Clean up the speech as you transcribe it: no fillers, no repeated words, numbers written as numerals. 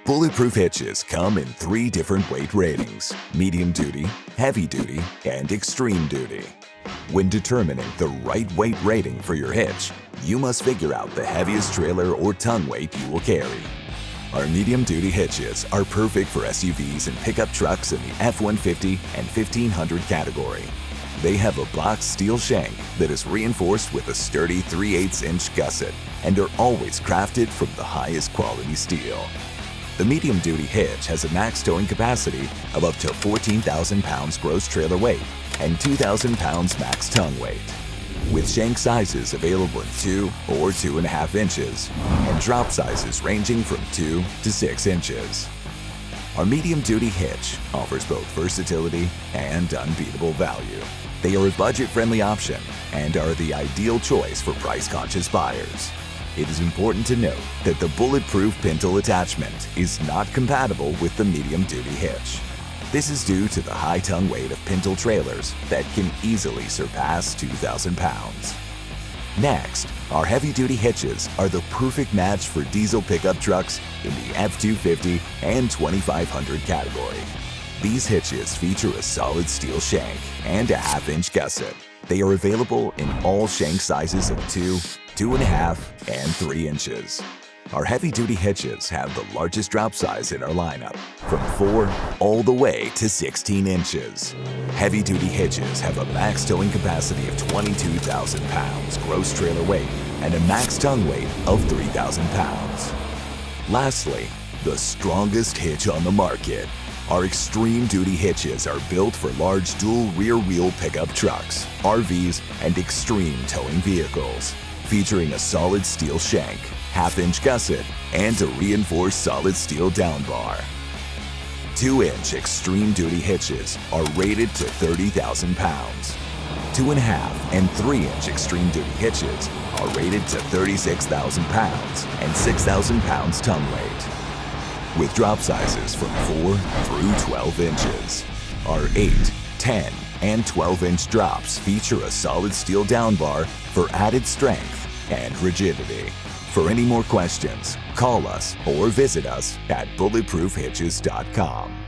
Bulletproof hitches come in 3 different weight ratings: medium duty, heavy duty, and extreme duty. When determining the right weight rating for your hitch, you must figure out the heaviest trailer or tongue weight you will carry. Our medium-duty hitches are perfect for SUVs and pickup trucks in the F-150 and 1500 category. They have a boxed steel shank that is reinforced with a sturdy 3/8-inch gusset and are always crafted from the highest quality steel. The medium-duty hitch has a max towing capacity of up to 14,000 pounds gross trailer weight and 2,000 pounds max tongue weight, with shank sizes available in 2 or 2.5 inches and drop sizes ranging from 2 to 6 inches. Our medium-duty hitch offers both versatility and unbeatable value. They are a budget-friendly option and are the ideal choice for price-conscious buyers. It is important to note that the Bulletproof pintle attachment is not compatible with the medium-duty hitch. This is due to the high tongue weight of pintle trailers that can easily surpass 2,000 pounds. Next, our heavy-duty hitches are the perfect match for diesel pickup trucks in the F-250 and 2,500 category. These hitches feature a solid steel shank and a 1/2-inch gusset. They are available in all shank sizes of 2, 2.5, and 3 inches. Our heavy-duty hitches have the largest drop size in our lineup, from 4 all the way to 16 inches. Heavy-duty hitches have a max towing capacity of 22,000 pounds gross trailer weight and a max tongue weight of 3,000 pounds. Lastly, the strongest hitch on the market. Our extreme-duty hitches are built for large dual rear-wheel pickup trucks, RVs, and extreme towing vehicles, featuring a solid steel shank, 1/2-inch gusset, and a reinforced solid steel down bar. 2-inch extreme-duty hitches are rated to 30,000 pounds. 2.5 and 3-inch extreme-duty hitches are rated to 36,000 pounds and 6,000 pounds tongue weight, with drop sizes from 4 through 12 inches. Our 8, 10, and 12-inch drops feature a solid steel down bar for added strength and rigidity. For any more questions, call us or visit us at bulletproofhitches.com.